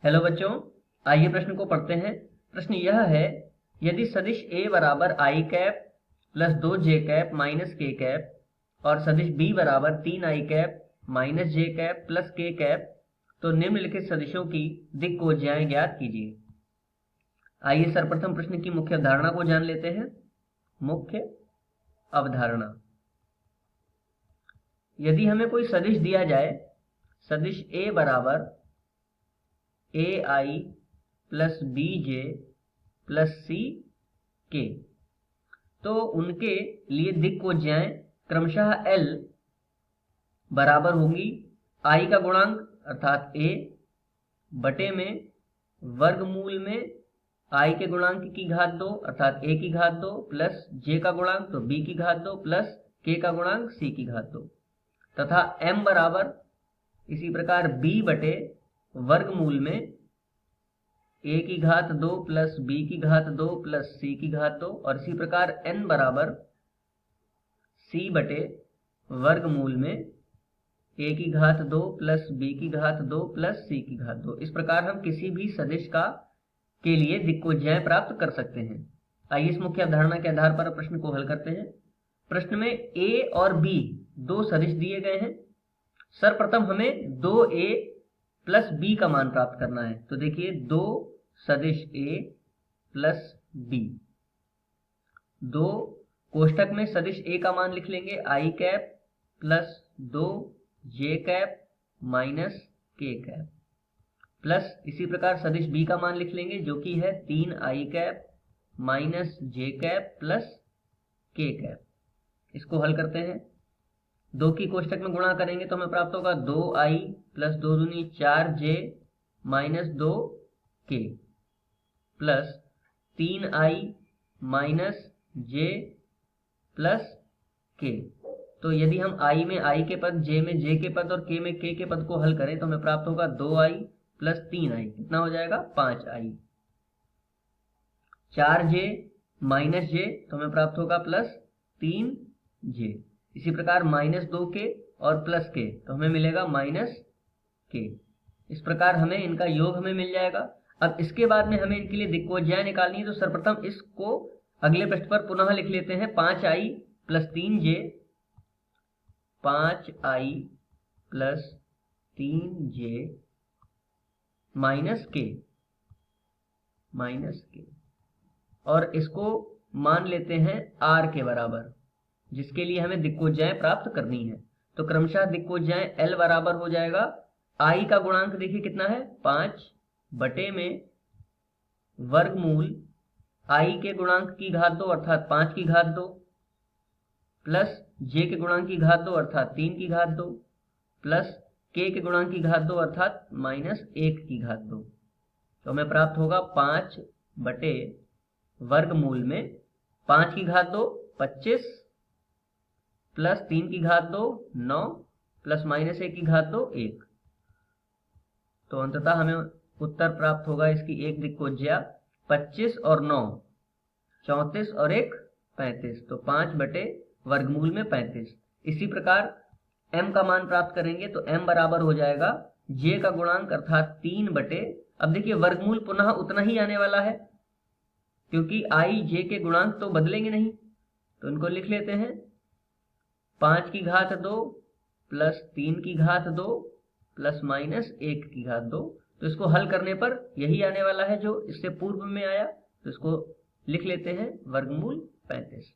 Hello बच्चों, आइए प्रश्न को पढ़ते हैं। प्रश्न यह है, यदि सदिश a बराबर i cap plus 2j cap minus k cap और सदिश b बराबर 3i cap minus j cap plus k cap, तो निम्नलिखित सदिशों की दिक्कोज्याएं ज्ञात कीजिए। आइए सर्वप्रथम प्रश्न की मुख्य अवधारणा को जान लेते हैं। मुख्य अवधारणा, यदि हमें कोई सदिश दिया जाए, सदिश a बराबर ai plus bj plus c k, तो उनके लिए दिक्कोज्याएं क्रमशः l बराबर होंगी i का गुणांक अर्थात a बटे में वर्गमूल में i के गुणांक की घात 2 अर्थात a की घात 2 प्लस j का गुणांक तो b की घात 2 प्लस k का गुणांक c की घात 2 तथा m बराबर इसी प्रकार b बटे वर्गमूल में a की घात 2 प्लस b की घात 2 प्लस c की घात 2 और इसी प्रकार n बराबर c बटे वर्गमूल में a की घात 2 प्लस b की घात 2 प्लस c की घात 2। इस प्रकार हम किसी भी सदिश के लिए दिक्कोज्याएं प्राप्त कर सकते हैं। आइए इस मुख्य अवधारणा के आधार पर प्रश्न को हल करते हैं। प्रश्न में a और b दो सदिश दिए गए हैं। सर्वप्रथम हमें 2a प्लस b का मान प्राप्त करना है। तो देखिए, 2 सदिश a प्लस b, 2 कोष्टक में सदिश a का मान लिख लेंगे i cap plus 2 j cap minus k cap, plus इसी प्रकार सदिश b का मान लिख लेंगे जो कि है 3i cap minus j cap plus k cap. इसको हल करते हैं। 2 की कोष्टक में गुणा करेंगे तो हमें प्राप्त होगा 2i प्लस 2 दूनी 4j minus 2k plus 3i minus j plus k। तो यदि हम i में i के पद, j में j के पद और k में k के पद को हल करें तो हमें प्राप्त होगा 2i प्लस 3i, कितना हो जाएगा 5i, 4j माइनस j तो हमें प्राप्त होगा प्लस 3j, इसी प्रकार माइनस 2k और प्लस k तो हमें मिलेगा माइनस k। इस प्रकार हमें इनका योग हमें मिल जाएगा। अब इसके बाद में हमें इनके लिए दिक्कोज्याएं निकालनी है। तो सर्वप्रथम इसको अगले पृष्ठ पर पुनः लिख लेते हैं। 5i plus 3j, 5i plus 3j minus k, और इसको मान लेते हैं r के बराबर, जिसके लिए हमें दिक्कोज्याएं प्राप्त करनी है। तो क्रमशः दिक्कोज्याएं l बराबर हो जाएगा, i का गुणांक देखिए कितना है 5 बटे में वर्गमूल i के गुणांक की घात 2 अर्थात 5 की घात 2 प्लस j के गुणांक की घात 2 अर्थात 3 की घात 2 प्लस k के गुणांक की घात 2 अर्थात माइनस 1 की घात 2। तो हमें प्राप्त होगा 5 बटे वर्गमूल में 5 की घात 2 25 प्लस 3 की घात 2 9 प्लस माइनस 1 की घात 2 1। तो अंततः हमें उत्तर प्राप्त होगा इसकी एक दिक्कोज्या 25 और 9 34 और 1 35, तो 5 बटे वर्गमूल में 35। इसी प्रकार m का मान प्राप्त करेंगे तो m बराबर हो जाएगा j का गुणांक अर्थात 3 बटे, अब देखिए वर्गमूल पुनः उतना ही आने वाला है क्योंकि i j के गुणांक तो बदलेंगे नहीं। तो इनको लिख लेते हैं 5 की घात 2 प्लस 3 की घात 2 प्लस माइनस 1 की घात 2। तो इसको हल करने पर यही आने वाला है जो इससे पूर्व में आया। तो इसको लिख लेते हैं वर्गमूल 35।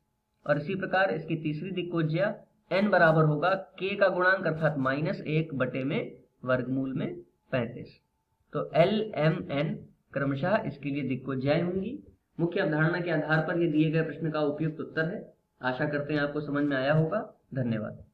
और इसी प्रकार इसकी तीसरी दिक्कोज्या n बराबर होगा k का गुणांक अर्थात माइनस 1 बटे में वर्गमूल में 35। तो l m n क्रमशः इसके लिए दिक्कोज्याएं होंगी। मुख्य अवधारणा के आधार पर ये दिए गए प्रश्न का उपयुक्त उत्तर है। आशा करते हैं आपको समझ में आया होगा। धन्यवाद।